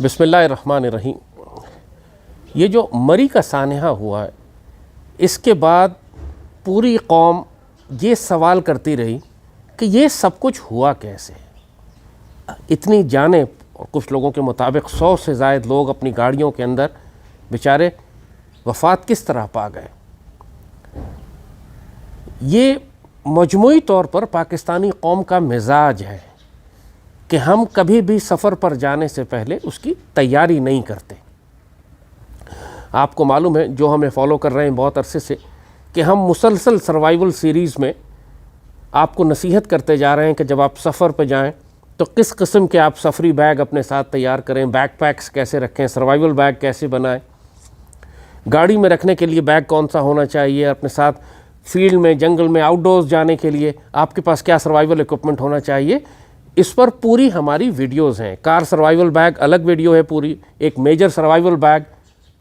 बिस्मिल्लाहिर्रहमानिर्रहीम। ये जो मरी का सानहा हुआ है, इसके बाद पूरी कौम ये सवाल करती रही कि ये सब कुछ हुआ कैसे। इतनी जानें, और कुछ लोगों के मुताबिक 100 से ज़ायद लोग अपनी गाड़ियों के अंदर बेचारे वफ़ात किस तरह पा गए। ये मजमूई तौर पर पाकिस्तानी कौम का मिजाज है कि हम कभी भी सफ़र पर जाने से पहले उसकी तैयारी नहीं करते। आपको मालूम है, जो हमें फॉलो कर रहे हैं बहुत अरसे से, कि हम मुसलसल सर्वाइवल सीरीज़ में आपको नसीहत करते जा रहे हैं कि जब आप सफ़र पर जाएं तो किस किस्म के आप सफरी बैग अपने साथ तैयार करें, बैकपैक्स कैसे रखें, सर्वाइवल बैग कैसे बनाएं, गाड़ी में रखने के लिए बैग कौन सा होना चाहिए, अपने साथ फील्ड में, जंगल में, आउटडोर्स जाने के लिए आपके पास क्या सर्वाइवल इक्विपमेंट होना चाहिए। इस पर पूरी हमारी वीडियोस हैं। कार सर्वाइवल बैग अलग वीडियो है पूरी, एक मेजर सर्वाइवल बैग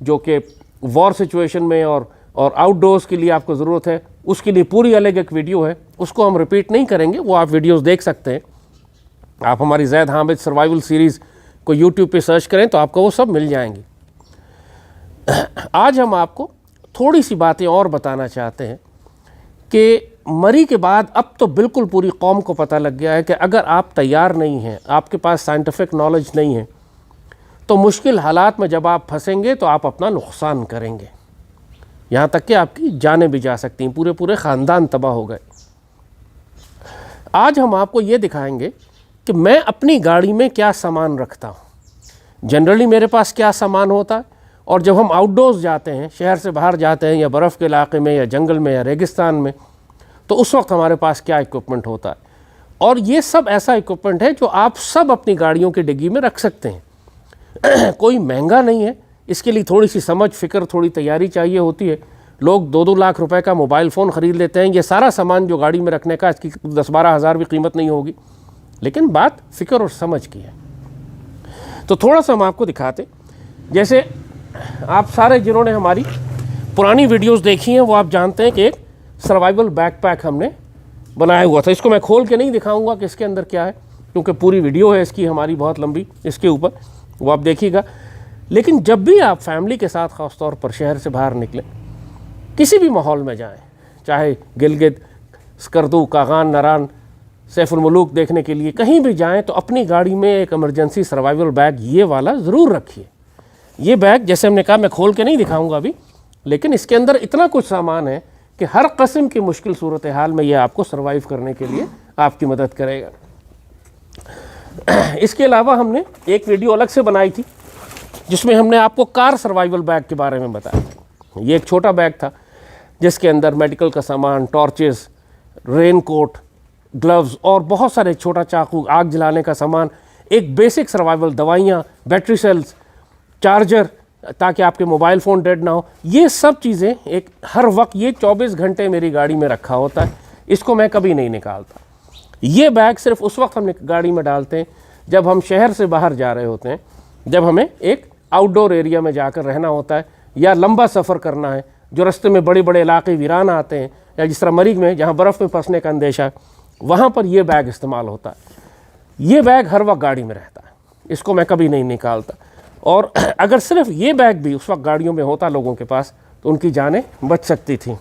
जो कि वॉर सिचुएशन में और आउटडोर्स के लिए आपको ज़रूरत है, उसके लिए पूरी अलग एक वीडियो है। उसको हम रिपीट नहीं करेंगे, वो आप वीडियोस देख सकते हैं। आप हमारी ज़ैद हामिद सर्वाइवल सीरीज़ को यूट्यूब पे सर्च करें तो आपको वो सब मिल जाएंगी। आज हम आपको थोड़ी सी बातें और बताना चाहते हैं कि मरी के बाद अब तो बिल्कुल पूरी कौम को पता लग गया है कि अगर आप तैयार नहीं हैं, आपके पास साइंटिफिक नॉलेज नहीं है, तो मुश्किल हालात में जब आप फंसेंगे तो आप अपना नुकसान करेंगे। यहाँ तक कि आपकी जानें भी जा सकती हैं, पूरे पूरे ख़ानदान तबाह हो गए। आज हम आपको ये दिखाएंगे कि मैं अपनी गाड़ी में क्या सामान रखता हूँ, जनरली मेरे पास क्या सामान होता है, और जब हम आउटडोर्स जाते हैं, शहर से बाहर जाते हैं, या बर्फ़ के इलाके में, या जंगल में, या रेगिस्तान में, तो उस वक्त हमारे पास क्या इक्विपमेंट होता है। और ये सब ऐसा इक्विपमेंट है जो आप सब अपनी गाड़ियों की डिग्गी में रख सकते हैं। कोई महंगा नहीं है, इसके लिए थोड़ी सी समझ, फ़िक्र, थोड़ी तैयारी चाहिए होती है। लोग 2-2 लाख रुपए का मोबाइल फ़ोन ख़रीद लेते हैं। ये सारा सामान जो गाड़ी में रखने का, इसकी 10-12 हज़ार भी कीमत नहीं होगी, लेकिन बात फ़िक्र और समझ की है। तो थोड़ा सा हम आपको दिखाते, जैसे आप सारे जिन्होंने हमारी पुरानी वीडियोस देखी हैं वो आप जानते हैं कि एक सर्वाइवल बैकपैक हमने बनाया हुआ था। इसको मैं खोल के नहीं दिखाऊंगा कि इसके अंदर क्या है, क्योंकि पूरी वीडियो है इसकी हमारी बहुत लंबी इसके ऊपर, वो आप देखिएगा। लेकिन जब भी आप फैमिली के साथ ख़ास तौर पर शहर से बाहर निकलें, किसी भी माहौल में जाएं, चाहे गिलगित, स्कर्दू, कागान, नरान, सैफुल मुलूक देखने के लिए कहीं भी जाएं, तो अपनी गाड़ी में एक इमरजेंसी सर्वाइवल बैग ये वाला ज़रूर रखिए। ये बैग, जैसे हमने कहा, मैं खोल के नहीं दिखाऊंगा अभी, लेकिन इसके अंदर इतना कुछ सामान है कि हर किस्म की मुश्किल सूरत हाल में ये आपको सर्वाइव करने के लिए आपकी मदद करेगा। इसके अलावा हमने एक वीडियो अलग से बनाई थी जिसमें हमने आपको कार सर्वाइवल बैग के बारे में बताया। ये एक छोटा बैग था जिसके अंदर मेडिकल का सामान, टॉर्चेस, रेन कोट, ग्लव्स और बहुत सारे, छोटा चाकू, आग जलाने का सामान, एक बेसिक सर्वाइवल, दवाइयाँ, बैटरी सेल्स, चार्जर ताकि आपके मोबाइल फ़ोन डेड ना हो, ये सब चीज़ें एक हर वक्त, ये 24 घंटे मेरी गाड़ी में रखा होता है। इसको मैं कभी नहीं निकालता। ये बैग सिर्फ उस वक्त हम गाड़ी में डालते हैं जब हम शहर से बाहर जा रहे होते हैं, जब हमें एक आउटडोर एरिया में जाकर रहना होता है, या लंबा सफ़र करना है, जो रास्ते में बड़े बड़े इलाके वीरान आते हैं, या जिस तरह मरी में जहाँ बर्फ़ में फंसने का अंदेशा है, वहाँ पर यह बैग इस्तेमाल होता है। ये बैग हर वक्त गाड़ी में रहता है, इसको मैं कभी नहीं निकालता। और अगर सिर्फ ये बैग भी उस वक्त गाड़ियों में होता लोगों के पास, तो उनकी जानें बच सकती थी।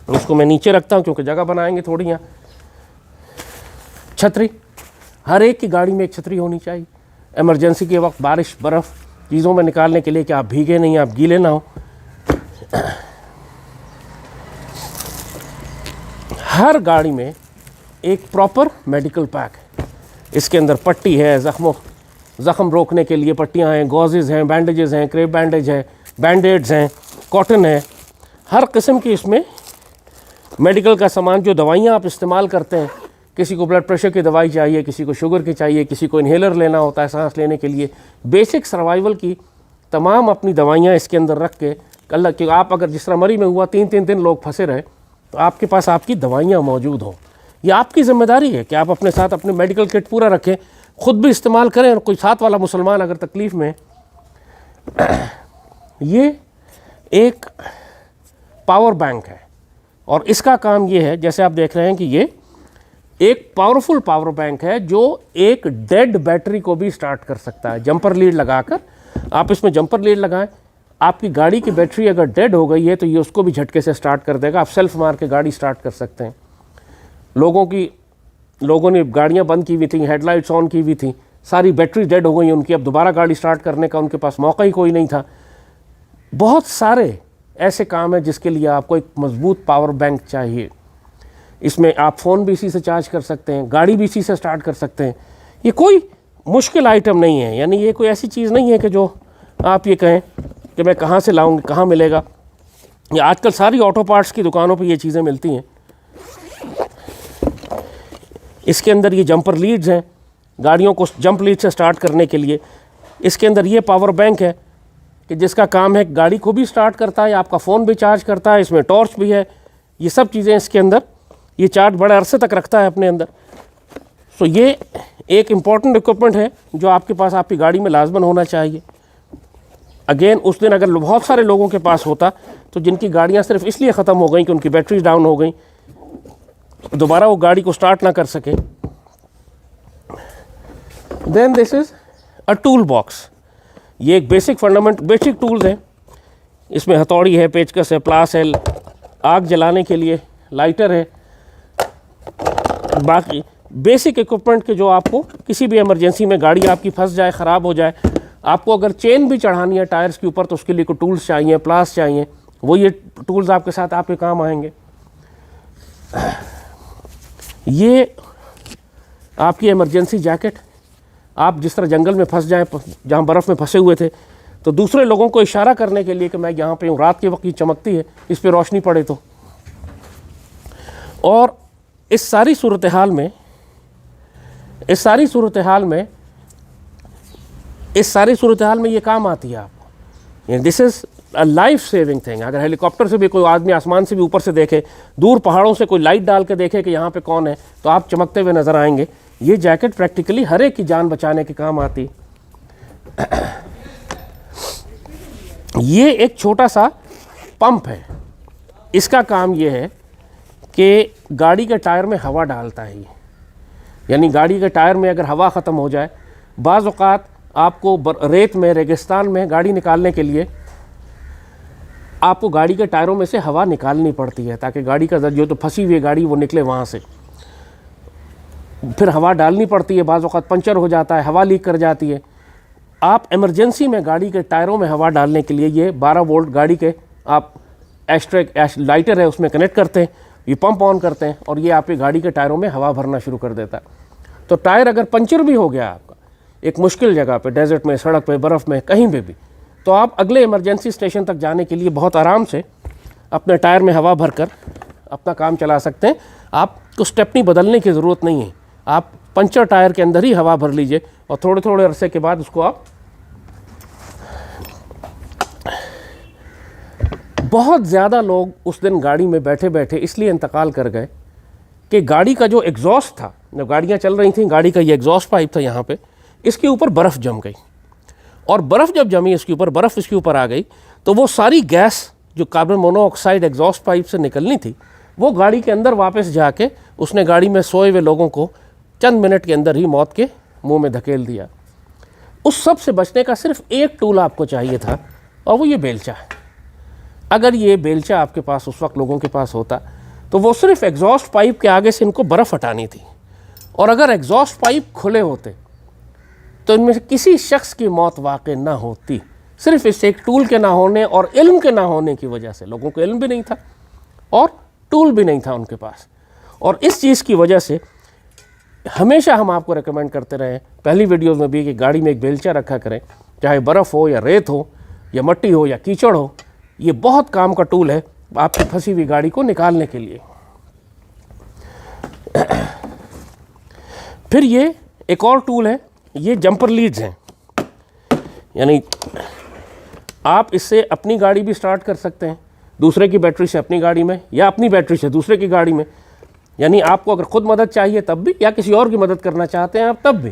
उसको मैं नीचे रखता हूँ क्योंकि जगह बनाएंगे थोड़ी यहाँ। छतरी, हर एक की गाड़ी में एक छतरी होनी चाहिए, इमरजेंसी के वक्त बारिश, बर्फ़ चीज़ों में निकालने के लिए कि आप भीगे नहीं, आप गीले ना हो। हर गाड़ी में एक प्रॉपर मेडिकल पैक है। इसके अंदर पट्टी है, ज़ख़म रोकने के लिए पट्टियाँ हैं, गॉजेज़ हैं, बैंडेजेस हैं, क्रेप बैंडेज है, बैंडेड्स हैं, कॉटन है, हर किस्म की इसमें मेडिकल का सामान। जो दवाइयाँ आप इस्तेमाल करते हैं, किसी को ब्लड प्रेशर की दवाई चाहिए, किसी को शुगर की चाहिए, किसी को इन्हेलर लेना होता है सांस लेने के लिए, बेसिक सर्वाइवल की तमाम अपनी दवाइयाँ इसके अंदर रख के, कल कि आप अगर जिस तरह मरी में हुआ 3-3 दिन लोग फंसे रहे, तो आपके पास आपकी दवाइयाँ मौजूद हों। ये आपकी ज़िम्मेदारी है कि आप अपने साथ अपने मेडिकल किट पूरा रखें, ख़ुद भी इस्तेमाल करें, और कोई साथ वाला मुसलमान अगर तकलीफ़ में। ये एक पावर बैंक है, और इसका काम ये है, जैसे आप देख रहे हैं कि ये एक पावरफुल पावर बैंक है जो एक डेड बैटरी को भी स्टार्ट कर सकता है। जंपर लीड लगाकर आप इसमें जंपर लीड लगाएं, आपकी गाड़ी की बैटरी अगर डेड हो गई है तो ये उसको भी झटके से स्टार्ट कर देगा। आप सेल्फ मार के गाड़ी स्टार्ट कर सकते हैं। लोगों ने गाड़ियां बंद की हुई थी, हेडलाइट्स ऑन की हुई थी, सारी बैटरी डेड हो गई उनकी, अब दोबारा गाड़ी स्टार्ट करने का उनके पास मौका ही कोई नहीं था। बहुत सारे ऐसे काम हैं जिसके लिए आपको एक मजबूत पावर बैंक चाहिए। इसमें आप फ़ोन भी इसी से चार्ज कर सकते हैं, गाड़ी भी इसी से स्टार्ट कर सकते हैं। ये कोई मुश्किल आइटम नहीं है, यानी ये कोई ऐसी चीज़ नहीं है कि जो आप ये कहें कि मैं कहाँ से लाऊंगी, कहाँ मिलेगा। ये आजकल सारी ऑटो पार्ट्स की दुकानों पे ये चीज़ें मिलती हैं। इसके अंदर ये जंपर लीड्स हैं गाड़ियों को जंप लीड से स्टार्ट करने के लिए। इसके अंदर ये पावर बैंक है कि जिसका काम है गाड़ी को भी स्टार्ट करता है, आपका फ़ोन भी चार्ज करता है, इसमें टॉर्च भी है। ये सब चीज़ें इसके अंदर, ये चार्ज बड़े अरसे तक रखता है अपने अंदर। सो ये एक इम्पॉर्टेंट इक्विपमेंट है जो आपके पास आपकी गाड़ी में लाजमन होना चाहिए। अगेन उस दिन अगर बहुत सारे लोगों के पास होता तो जिनकी गाड़ियाँ सिर्फ इसलिए ख़त्म हो गई कि उनकी बैटरीज डाउन हो गई, दोबारा वो गाड़ी को स्टार्ट ना कर सके। Then this is a tool box. ये एक बेसिक टूल्स हैं। इसमें हथौड़ी है, पेचकस है, प्लास है, आग जलाने के लिए लाइटर है, बाकी बेसिक इक्विपमेंट के जो आपको किसी भी इमरजेंसी में गाड़ी आपकी फंस जाए, ख़राब हो जाए, आपको अगर चेन भी चढ़ानी है टायर्स के ऊपर तो उसके लिए कोई टूल्स चाहिए, प्लास चाहिए, वो ये टूल्स आपके साथ आपके काम आएंगे। ये आपकी इमरजेंसी जैकेट, आप जिस तरह जंगल में फंस जाएं, जहाँ बर्फ़ में फंसे हुए थे, तो दूसरे लोगों को इशारा करने के लिए कि मैं यहाँ पे हूँ, रात के वक्त ये चमकती है, इस पर रोशनी पड़े तो। और इस सारी सूरत हाल में ये काम आती है आपको। This is a life saving thing. अगर हेलीकॉप्टर से भी कोई आदमी आसमान से भी ऊपर से देखे, दूर पहाड़ों से कोई लाइट डाल के देखे कि यहाँ पे कौन है, तो आप चमकते हुए नज़र आएंगे। ये जैकेट प्रैक्टिकली हर एक की जान बचाने के काम आती। ये एक छोटा सा पंप है। इसका काम ये है कि गाड़ी के टायर में हवा डालता है। यानी गाड़ी के टायर में अगर हवा ख़त्म हो जाए, बाज़ औक़ात आपको रेत में, रेगिस्तान में गाड़ी निकालने के लिए आपको गाड़ी के टायरों में से हवा निकालनी पड़ती है ताकि गाड़ी का जो तो फंसी हुई गाड़ी वो निकले वहाँ से। फिर हवा डालनी पड़ती है, बाज़ औक़ात पंचर हो जाता है, हवा लीक कर जाती है। आप इमरजेंसी में गाड़ी के टायरों में हवा डालने के लिए ये 12 वोल्ट गाड़ी के आप लाइटर है उसमें कनेक्ट करते हैं, ये पंप ऑन करते हैं और ये आपकी गाड़ी के टायरों में हवा भरना शुरू कर देता है। तो टायर अगर पंचर भी हो गया आपका एक मुश्किल जगह पे, डेजर्ट में, सड़क पे, बर्फ़ में, कहीं पे भी, तो आप अगले इमरजेंसी स्टेशन तक जाने के लिए बहुत आराम से अपने टायर में हवा भरकर अपना काम चला सकते हैं। आपको स्टेपनी बदलने की ज़रूरत नहीं है। आप पंचर टायर के अंदर ही हवा भर लीजिए और थोड़े थोड़े अरसे के बाद उसको आप, बहुत ज़्यादा लोग उस दिन गाड़ी में बैठे बैठे इसलिए इंतकाल कर गए कि गाड़ी का जो एग्जॉस्ट था, जब गाड़ियाँ चल रही थी, गाड़ी का ये एग्जॉस्ट पाइप था यहाँ पे, इसके ऊपर बर्फ़ जम गई और बर्फ़ जब जमी इसके ऊपर, बर्फ़ इसके ऊपर आ गई तो वो सारी गैस जो कार्बन मोनोऑक्साइड एग्जॉस्ट पाइप से निकलनी थी वो गाड़ी के अंदर वापस जाके उसने गाड़ी में सोए हुए लोगों को चंद मिनट के अंदर ही मौत के मुंह में धकेल दिया। उस सब से बचने का सिर्फ एक टूल आपको चाहिए था और वो ये बेलचा है। अगर ये बेलचा आपके पास उस वक्त लोगों के पास होता तो वो सिर्फ एग्जॉस्ट पाइप के आगे से इनको बर्फ़ हटानी थी, और अगर एग्जॉस्ट पाइप खुले होते तो इनमें से किसी शख्स की मौत वाक़ई ना होती, सिर्फ इस एक टूल के ना होने और इल्म के ना होने की वजह से। लोगों को इल्म भी नहीं था और टूल भी नहीं था उनके पास, और इस चीज़ की वजह से हमेशा हम आपको रेकमेंड करते रहे पहली वीडियोज़ में भी कि गाड़ी में एक बेलचा रखा करें, चाहे बर्फ़ हो या रेत हो या मट्टी हो या कीचड़ हो। ये बहुत काम का टूल है आपकी फंसी हुई गाड़ी को निकालने के लिए। फिर ये एक और टूल है, ये जंपर लीड्स हैं। यानी आप इससे अपनी गाड़ी भी स्टार्ट कर सकते हैं, दूसरे की बैटरी से अपनी गाड़ी में, या अपनी बैटरी से दूसरे की गाड़ी में। यानी आपको अगर ख़ुद मदद चाहिए तब भी, या किसी और की मदद करना चाहते हैं आप तब भी,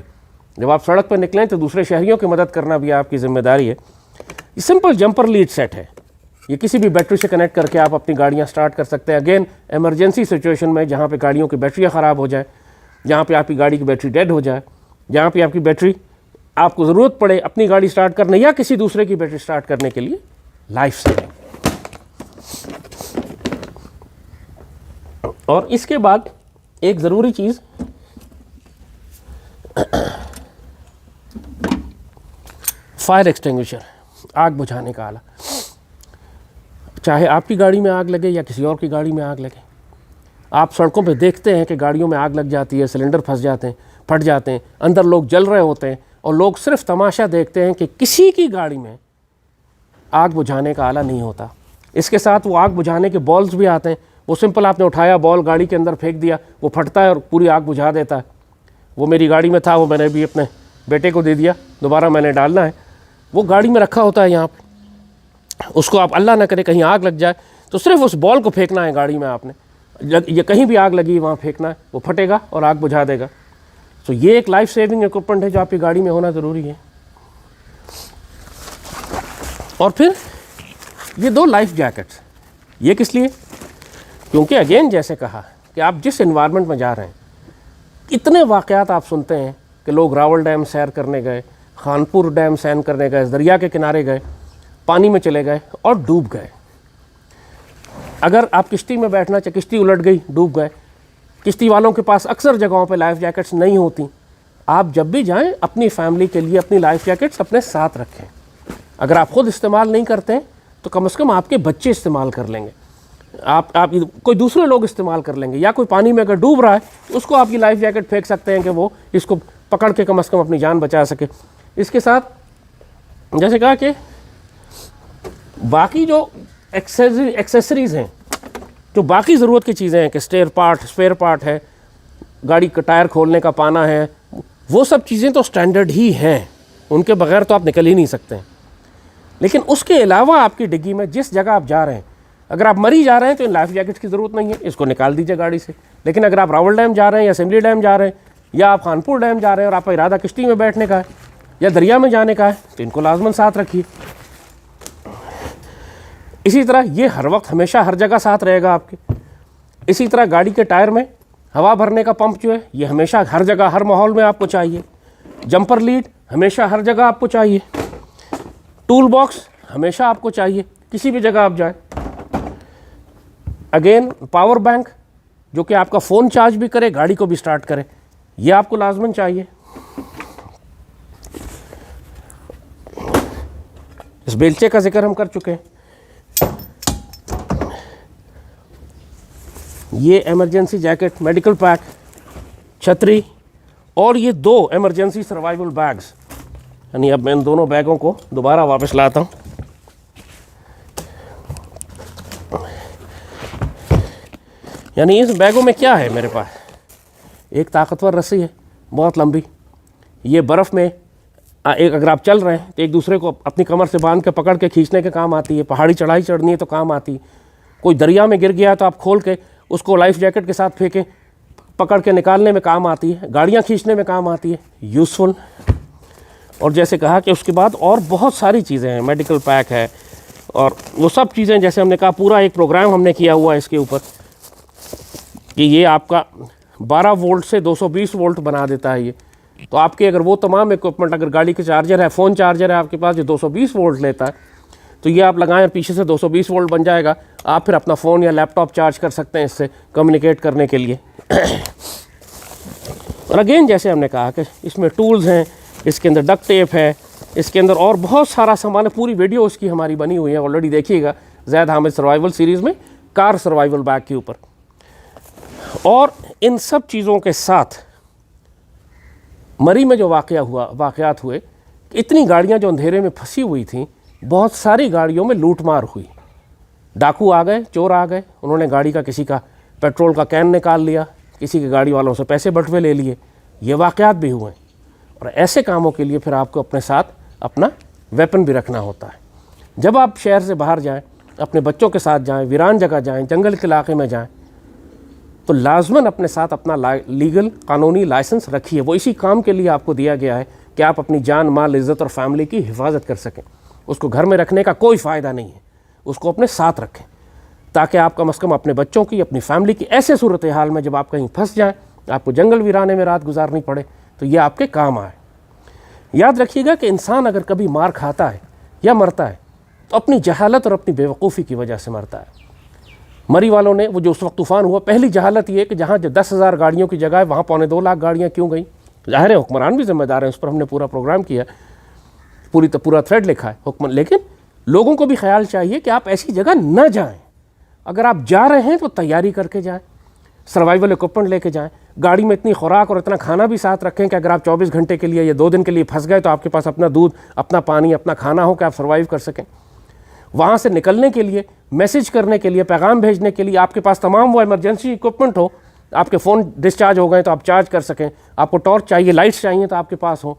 जब आप सड़क पर निकलें तो दूसरे शहरियों की मदद करना भी आपकी ज़िम्मेदारी है। ये सिंपल जंपर लीड सेट है, ये किसी भी बैटरी से कनेक्ट करके आप अपनी गाड़ियाँ स्टार्ट कर सकते हैं। अगेन इमरजेंसी सिचुएशन में जहाँ पे गाड़ियों की बैटरियाँ ख़राब हो जाए, जहाँ पे आपकी गाड़ी की बैटरी डेड हो जाए, जहाँ पे आपकी बैटरी आपको ज़रूरत पड़े अपनी गाड़ी स्टार्ट करने या किसी दूसरे की बैटरी स्टार्ट करने के लिए। Life saving. और इसके बाद एक ज़रूरी चीज़, फायर एक्सटिंग्विशर, आग बुझाने का आला। चाहे आपकी गाड़ी में आग लगे या किसी और की गाड़ी में आग लगे, आप सड़कों पे देखते हैं कि गाड़ियों में आग लग जाती है, सिलेंडर फंस जाते हैं, फट जाते हैं, अंदर लोग जल रहे होते हैं और लोग सिर्फ तमाशा देखते हैं कि किसी की गाड़ी में आग बुझाने का आला नहीं होता। इसके साथ वो आग बुझाने के बॉल्स भी आते हैं, वो सिंपल आपने उठाया, बॉल गाड़ी के अंदर फेंक दिया, वो फटता है और पूरी आग बुझा देता है। वो मेरी गाड़ी में था, वो मैंने भी अपने बेटे को दे दिया, दोबारा मैंने डालना है। वो गाड़ी में रखा होता है यहाँ पे, उसको आप अल्लाह ना करे कहीं आग लग जाए तो सिर्फ उस बॉल को फेंकना है गाड़ी में, आपने ये कहीं भी आग लगी वहाँ फेंकना है, वो फटेगा और आग बुझा देगा। तो ये एक लाइफ सेविंग इक्विपमेंट है जो आपकी गाड़ी में होना ज़रूरी है। और फिर ये 2 लाइफ जैकेट्स, ये किस लिए? क्योंकि अगेन जैसे कहा कि आप जिस एनवायरनमेंट में जा रहे हैं, इतने वाक़यात आप सुनते हैं कि लोग रावल डैम सैर करने गए, खानपुर डैम सैर करने गए, दरिया के किनारे गए, पानी में चले गए और डूब गए। अगर आप किश्ती में बैठना चाहिए, किश्ती उलट गई, डूब गए। किश्ती वालों के पास अक्सर जगहों पे लाइफ जैकेट्स नहीं होती। आप जब भी जाएं अपनी फैमिली के लिए अपनी लाइफ जैकेट्स अपने साथ रखें। अगर आप खुद इस्तेमाल नहीं करते हैं तो कम से कम आपके बच्चे इस्तेमाल कर लेंगे, आप कोई दूसरे लोग इस्तेमाल कर लेंगे, या कोई पानी में अगर डूब रहा है उसको आपकी लाइफ जैकेट फेंक सकते हैं कि वो इसको पकड़ के कम से कम अपनी जान बचा सके। इसके साथ जैसे कहा कि बाकी जो एक्सेसरीज़ हैं, जो बाकी ज़रूरत की चीज़ें हैं कि स्पेयर पार्ट है, गाड़ी का टायर खोलने का पाना है, वो सब चीज़ें तो स्टैंडर्ड ही हैं, उनके बगैर तो आप निकल ही नहीं सकते हैं। लेकिन उसके अलावा आपकी डिग्गी में जिस जगह आप जा रहे हैं, अगर आप मरी जा रहे हैं तो इन लाइफ जैकेट्स की ज़रूरत नहीं है, इसको निकाल दीजिए गाड़ी से। लेकिन अगर आप रावल डैम जा रहे हैं या सिमली डैम जा रहे हैं या आप खानपुर डैम जा रहे हैं और आपका इरादा किश्ती में बैठने का है या दरिया में जाने का है तो इनको लाजमन साथ रखिए। इसी तरह ये हर वक्त हमेशा हर जगह साथ रहेगा आपके। इसी तरह गाड़ी के टायर में हवा भरने का पंप जो है ये हमेशा हर जगह हर माहौल में आपको चाहिए। जंपर लीड हमेशा हर जगह आपको चाहिए। टूल बॉक्स हमेशा आपको चाहिए किसी भी जगह आप जाए। अगेन पावर बैंक जो कि आपका फ़ोन चार्ज भी करे, गाड़ी को भी स्टार्ट करे, ये आपको लाजमन चाहिए। इस बेलचे का जिक्र हम कर चुके हैं। ये इमरजेंसी जैकेट, मेडिकल पैक, छतरी और ये 2 इमरजेंसी सर्वाइवल बैग्स, यानी अब मैं इन दोनों बैगों को दोबारा वापस लाता हूँ। यानी इस बैगों में क्या है मेरे पास? एक ताकतवर रस्सी है बहुत लंबी, ये बर्फ़ में एक अगर आप चल रहे हैं तो एक दूसरे को अपनी कमर से बांध के पकड़ के खींचने के काम आती है। पहाड़ी चढ़ाई चढ़नी है तो काम आती है। कोई दरिया में गिर गया तो आप खोल के उसको लाइफ जैकेट के साथ फेंकें, पकड़ के निकालने में काम आती है। गाड़ियाँ खींचने में काम आती है, यूज़फुल। और जैसे कहा कि उसके बाद और बहुत सारी चीज़ें हैं, मेडिकल पैक है और वो सब चीज़ें, जैसे हमने कहा पूरा एक प्रोग्राम हमने किया हुआ है इसके ऊपर कि ये आपका 12 वोल्ट से 220 वोल्ट बना देता है ये। तो आपके अगर वो तमाम इक्विपमेंट, अगर गाड़ी के चार्जर है, फ़ोन चार्जर है आपके पास जो 220 वोल्ट लेता है, तो ये आप लगाएं, पीछे से 220 वोल्ट बन जाएगा। आप फिर अपना फ़ोन या लैपटॉप चार्ज कर सकते हैं इससे कम्युनिकेट करने के लिए। और अगेन जैसे हमने कहा कि इसमें टूल्स हैं, इसके अंदर डक्ट टेप है, इसके अंदर और बहुत सारा सामान है। पूरी वीडियो उसकी हमारी बनी हुई है, ऑलरेडी देखिएगा ज़ैद हामिद सर्वाइवल सीरीज़ में, कार सर्वाइवल बैग के ऊपर। और इन सब चीज़ों के साथ मरी में जो वाक़यात हुए, इतनी गाड़ियाँ जो अंधेरे में फंसी हुई थीं, बहुत सारी गाड़ियों में लूटमार हुई। डाकू आ गए, चोर आ गए, उन्होंने गाड़ी का किसी का पेट्रोल का कैन निकाल लिया, किसी के गाड़ी वालों से पैसे बटवे ले लिए। ये वाक़यात भी हुए। और ऐसे कामों के लिए फिर आपको अपने साथ अपना वेपन भी रखना होता है। जब आप शहर से बाहर जाएं, अपने बच्चों के साथ जाएं, वीरान जगह जाएं, जंगल के इलाके में जाएं, तो लाजमन अपने साथ अपना लीगल कानूनी लाइसेंस रखिए। वो इसी काम के लिए आपको दिया गया है कि आप अपनी जान, माल, इज़्ज़त और फैमिली की हिफाजत कर सकें। उसको घर में रखने का कोई फ़ायदा नहीं है, उसको अपने साथ रखें ताकि आप कम से कम अपने बच्चों की, अपनी फैमिली की ऐसे सूरत हाल में जब आप कहीं फंस जाएं आपको जंगल वीराने में रात गुजारनी पड़े तो ये आपके काम आए। याद रखिएगा कि इंसान अगर कभी मार खाता है या मरता है तो अपनी जहालत और अपनी बेवकूफ़ी की वजह से मरता है। मरी वालों ने, वो जो उस वक्त तूफ़ान हुआ, पहली जहालत ये कि जहाँ 10,000 गाड़ियों की जगह है वहाँ 2.25 लाख गाड़ियाँ क्यों गई। ज़ाहिर है हुक्मरान भी जिम्मेदार हैं, उस पर हमने पूरा प्रोग्राम किया, पूरा थ्रेड लिखा है हुक्म। लेकिन लोगों को भी ख्याल चाहिए कि आप ऐसी जगह न जाएं। अगर आप जा रहे हैं तो तैयारी करके जाएं, सर्वाइवल इक्विपमेंट लेके जाएं, गाड़ी में इतनी खुराक और इतना खाना भी साथ रखें कि अगर आप 24 घंटे के लिए या 2 दिन के लिए फंस गए तो आपके पास अपना दूध, अपना पानी, अपना खाना हो कि आप सर्वाइव कर सकें। वहाँ से निकलने के लिए, मैसेज करने के लिए, पैगाम भेजने के लिए आपके पास तमाम वो इमरजेंसी इक्विपमेंट हो। आपके फ़ोन डिस्चार्ज हो गए तो आप चार्ज कर सकें, आपको टॉर्च चाहिए, लाइट्स चाहिए तो आपके पास हो।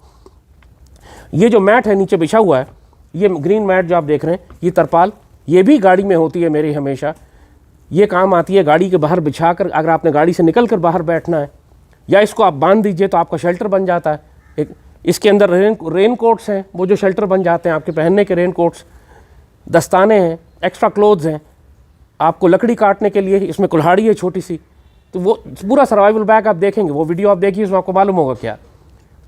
ये जो मैट है नीचे बिछा हुआ है, ये ग्रीन मैट जो आप देख रहे हैं, ये तरपाल, ये भी गाड़ी में होती है मेरी हमेशा। ये काम आती है गाड़ी के बाहर बिछा कर, अगर आपने गाड़ी से निकल कर बाहर बैठना है, या इसको आप बांध दीजिए तो आपका शेल्टर बन जाता है। एक इसके अंदर रेन कोट्स हैं, वो जो शेल्टर बन जाते हैं आपके पहनने के रेन कोट्स, दस्ताने हैं, एक्स्ट्रा क्लोथ्स हैं। आपको लकड़ी काटने के लिए इसमें कुल्हाड़ी है छोटी सी, तो वो पूरा सर्वाइवल बैग आप देखेंगे, वो वीडियो आप देखिए, उसमें आपको मालूम होगा क्या।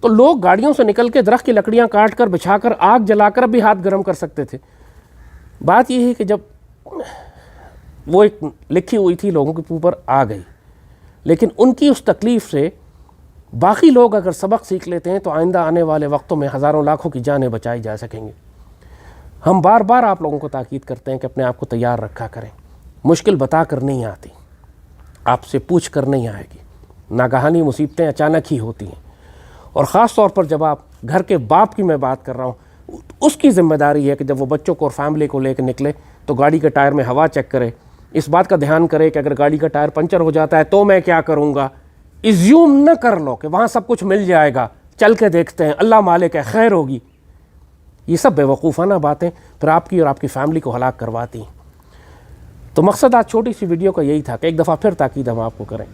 तो लोग गाड़ियों से निकल के दरख्त की लकड़ियाँ काट कर, बिछा कर, आग जलाकर भी हाथ गर्म कर सकते थे। बात यह है कि जब वो एक लिखी हुई थी लोगों के ऊपर आ गई, लेकिन उनकी उस तकलीफ़ से बाकी लोग अगर सबक सीख लेते हैं तो आइंदा आने वाले वक्तों में हज़ारों लाखों की जानें बचाई जा सकेंगी। हम बार बार आप लोगों को ताकीद करते हैं कि अपने आप को तैयार रखा करें। मुश्किल बता कर नहीं आती, आपसे पूछ कर नहीं आएगी। नागहानी मुसीबतें अचानक ही होती हैं, और ख़ास तौर पर जब आप घर के बाप की मैं बात कर रहा हूँ, उसकी ज़िम्मेदारी है कि जब वो बच्चों को और फैमिली को लेकर निकले तो गाड़ी के टायर में हवा चेक करे, इस बात का ध्यान करे कि अगर गाड़ी का टायर पंचर हो जाता है तो मैं क्या करूँगा। इज्यूम न कर लो कि वहाँ सब कुछ मिल जाएगा, चल के देखते हैं, अल्लाह मालिक है, खैर होगी। ये सब बेवकूफ़ाना बातें फिर आपकी और आपकी फैमिली को हलाक करवाती हैं। तो मकसद आज छोटी सी वीडियो का यही था कि एक दफ़ा फिर ताकीद हम आपको करें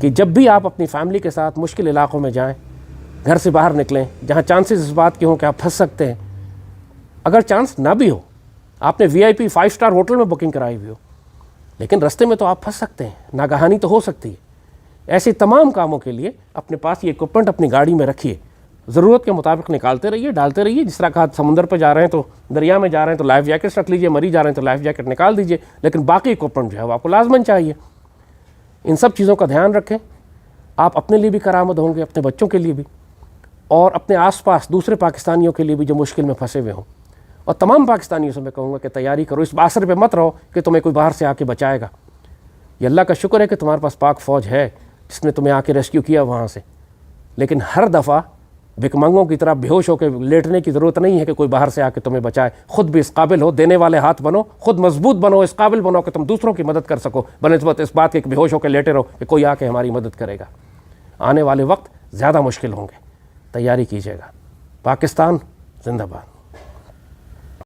कि जब भी आप अपनी फैमिली के साथ मुश्किल इलाकों में जाएं, घर से बाहर निकलें जहां चांसेस इस बात के हों कि आप फंस सकते हैं। अगर चांस ना भी हो, आपने VIP 5 स्टार होटल में बुकिंग कराई हुई हो, लेकिन रास्ते में तो आप फंस सकते हैं, नागहानी तो हो सकती है। ऐसे तमाम कामों के लिए अपने पास ये इक्विपमेंट अपनी गाड़ी में रखिए, ज़रूरत के मुताबिक निकालते रहिए, डालते रहिए। जिस तरह कहा समुंदर पर जा रहे हैं तो, दरिया में जा रहे हैं तो लाइफ जैकेट्स रख लीजिए, मरी जा रहे हैं तो लाइफ जैकेट निकाल दीजिए, लेकिन बाकी इक्विपमेंट जो है वो आपको लाजमन चाहिए। इन सब चीज़ों का ध्यान रखें, आप अपने लिए भी करामद होंगे, अपने बच्चों के लिए भी, और अपने आसपास दूसरे पाकिस्तानियों के लिए भी जो मुश्किल में फंसे हुए हों। और तमाम पाकिस्तानियों से मैं कहूँगा कि तैयारी करो, इस आसरे पे मत रहो कि तुम्हें कोई बाहर से आके बचाएगा। ये अल्लाह का शुक्र है कि तुम्हारे पास पाक फ़ौज है जिसने तुम्हें आके रेस्क्यू किया वहाँ से, लेकिन हर दफ़ा भिकमंगों की तरह बेहोश होकर लेटने की ज़रूरत नहीं है कि कोई बाहर से आके तुम्हें बचाए। खुद भी इस काबिल हो, देने वाले हाथ बनो, खुद मजबूत बनो, इस काबिल बनो कि तुम दूसरों की मदद कर सको, बनस्बत इस बात के बेहोश होकर लेटे रहो कि कोई आके हमारी मदद करेगा। आने वाले वक्त ज़्यादा मुश्किल होंगे, तैयारी कीजिएगा। पाकिस्तान जिंदाबाद।